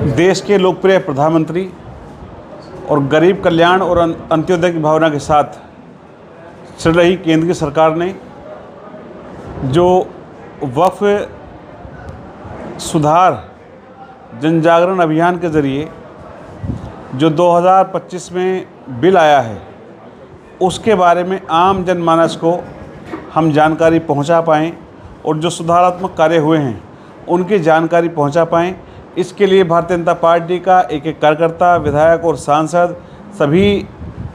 देश के लोकप्रिय प्रधानमंत्री और गरीब कल्याण और अंत्योदय की भावना के साथ चल रही केंद्र की सरकार ने जो वक्फ सुधार जन जागरण अभियान के ज़रिए जो 2025 में बिल आया है, उसके बारे में आम जनमानस को हम जानकारी पहुंचा पाएँ और जो सुधारात्मक कार्य हुए हैं उनकी जानकारी पहुंचा पाएँ। इसके लिए भारतीय जनता पार्टी का एक एक कार्यकर्ता, विधायक और सांसद सभी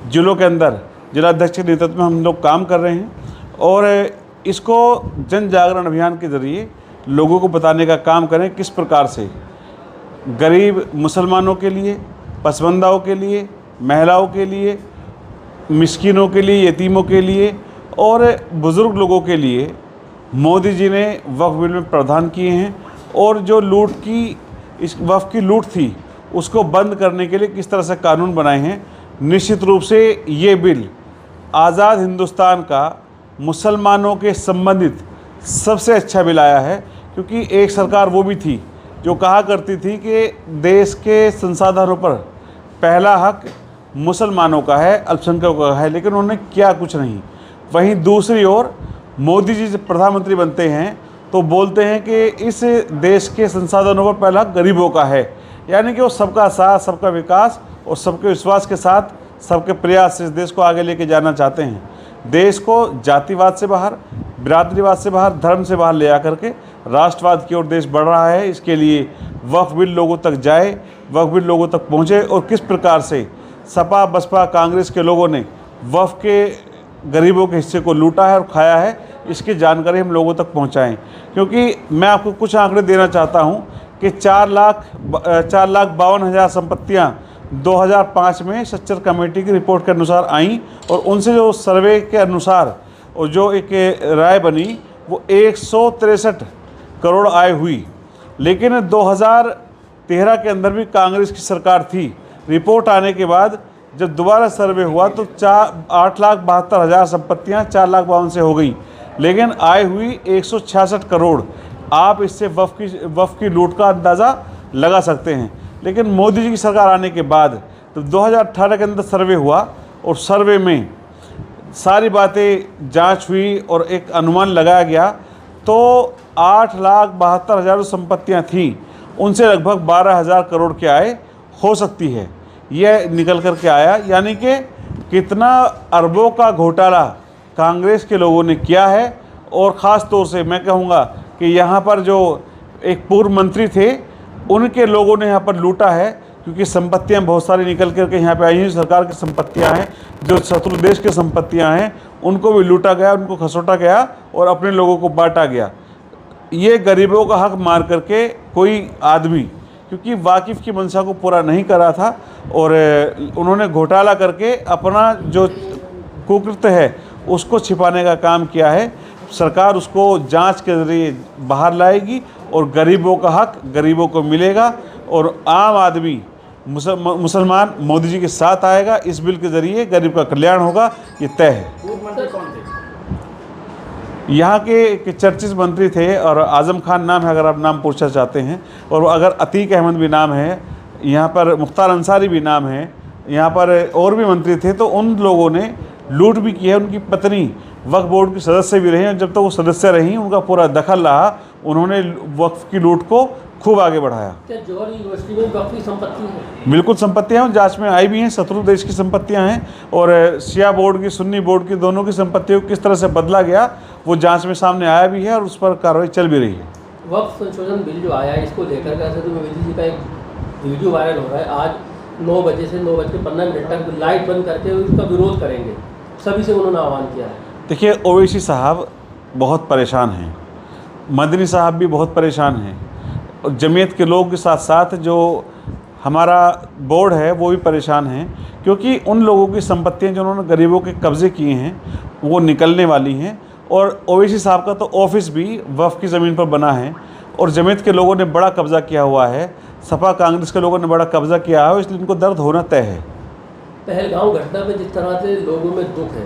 जिलों के अंदर जिलाध्यक्ष के नेतृत्व में हम लोग काम कर रहे हैं और इसको जन जागरण अभियान के ज़रिए लोगों को बताने का काम करें किस प्रकार से गरीब मुसलमानों के लिए, पसमानदाओं के लिए, महिलाओं के लिए, मिस्कीनों के लिए, यतीमों के लिए और बुज़ुर्ग लोगों के लिए मोदी जी ने वक्फ बिल में प्रावधान किए हैं और जो इस वक्फ की लूट थी उसको बंद करने के लिए किस तरह से कानून बनाए हैं। निश्चित रूप से ये बिल आज़ाद हिंदुस्तान का मुसलमानों के संबंधित सबसे अच्छा बिल आया है, क्योंकि एक सरकार वो भी थी जो कहा करती थी कि देश के संसाधनों पर पहला हक मुसलमानों का है, अल्पसंख्यकों का है, लेकिन उन्होंने किया कुछ नहीं। वहीं दूसरी ओर मोदी जी जब प्रधानमंत्री बनते हैं तो बोलते हैं कि इस देश के संसाधनों पर पहला हक गरीबों का है, यानी कि वो सबका साथ, सबका विकास और सबके विश्वास के साथ, सबके प्रयास से इस देश को आगे लेके जाना चाहते हैं। देश को जातिवाद से बाहर, बिरादरीवाद से बाहर, धर्म से बाहर ले आकर के राष्ट्रवाद की ओर देश बढ़ रहा है। इसके लिए वक्फ बिल लोगों तक जाए, वक्फ बिल लोगों तक पहुँचे और किस प्रकार से सपा, बसपा, कांग्रेस के लोगों ने वक्फ के गरीबों के हिस्से को लूटा है और खाया है, इसकी जानकारी हम लोगों तक पहुंचाएं। क्योंकि मैं आपको कुछ आंकड़े देना चाहता हूं कि 4,52,000 संपत्तियां 2005 में सच्चर कमेटी की रिपोर्ट के अनुसार आईं और उनसे जो सर्वे के अनुसार और जो एक राय बनी वो 163 करोड़ आय हुई। लेकिन 2013 के अंदर भी कांग्रेस की सरकार थी। रिपोर्ट आने के बाद जब दोबारा सर्वे हुआ तो 8,72,000 संपत्तियां 4,52,000 से हो गई, लेकिन आय हुई 166 करोड़। आप इससे वक्फ की लूट का अंदाज़ा लगा सकते हैं। लेकिन मोदी जी की सरकार आने के बाद तो 2018 के अंदर सर्वे हुआ और सर्वे में सारी बातें जांच हुई और एक अनुमान लगाया गया तो 8,72,000 संपत्तियां थीं, उनसे लगभग 12,000 करोड़ की आय हो सकती है। यह निकल कर के आया, यानी कि कितना अरबों का घोटाला कांग्रेस के लोगों ने किया है। और ख़ास तौर से मैं कहूँगा कि यहाँ पर जो एक पूर्व मंत्री थे उनके लोगों ने यहाँ पर लूटा है, क्योंकि संपत्तियाँ बहुत सारी निकल कर के यहाँ पे आई हैं। सरकार की संपत्तियाँ हैं, जो शत्रु देश की संपत्तियाँ हैं, उनको भी लूटा गया, उनको खसोटा गया और अपने लोगों को बांटा गया। ये गरीबों का हक मार करके कोई आदमी, क्योंकि वाकिफ़ की मंशा को पूरा नहीं करा था और उन्होंने घोटाला करके अपना जो कुकृत्य है उसको छिपाने का काम किया है। सरकार उसको जांच के ज़रिए बाहर लाएगी और गरीबों का हक गरीबों को मिलेगा और आम आदमी मुसलमान मोदी जी के साथ आएगा। इस बिल के ज़रिए गरीब का कल्याण होगा, ये तय है। यहाँ के एक चर्चित मंत्री थे और आज़म खान नाम है, अगर आप नाम पूछना चाहते हैं, और अगर अतीक अहमद भी नाम है, यहाँ पर मुख्तार अंसारी भी नाम है, यहाँ पर और भी मंत्री थे। तो उन लोगों ने लूट भी की है। उनकी पत्नी वक्फ बोर्ड की सदस्य भी रही और जब तक वो सदस्य रहीं उनका पूरा दखल रहा, उन्होंने वक्फ की लूट को खूब आगे बढ़ाया। क्या जौहर यूनिवर्सिटी में वक्फ की संपत्ति है? बिल्कुल संपत्तियाँ हैं, जांच में आई भी हैं। शत्रु देश की संपत्तियाँ हैं और शिया बोर्ड की, सुन्नी बोर्ड की, दोनों की संपत्तियों को किस तरह से बदला गया वो जांच में सामने आया भी है और उस पर कार्रवाई चल भी रही है। वक्फ संशोधन बिल जो आया है, इसको लेकर के तो मोदी जी का एक वीडियो वायरल हो रहा है। आज 9 बजे से 9:15 तक लाइट बंद करके उसका विरोध करेंगे, सभी से उन्होंने आह्वान किया है। देखिए, ओवैसी साहब बहुत परेशान हैं, मदनी साहब भी बहुत परेशान हैं और जमीयत के लोग के साथ साथ जो हमारा बोर्ड है वो भी परेशान हैं, क्योंकि उन लोगों की संपत्तियां जो उन्होंने गरीबों के कब्ज़े किए हैं वो निकलने वाली हैं। और ओवैसी साहब का तो ऑफिस भी वक्फ की ज़मीन पर बना है और जमीयत के लोगों ने बड़ा कब्ज़ा किया हुआ है, सपा कांग्रेस के लोगों ने बड़ा कब्ज़ा किया है, इसलिए इनको दर्द होना तय है। पहलगाम घटना में जिस तरह से लोगों में दुख है,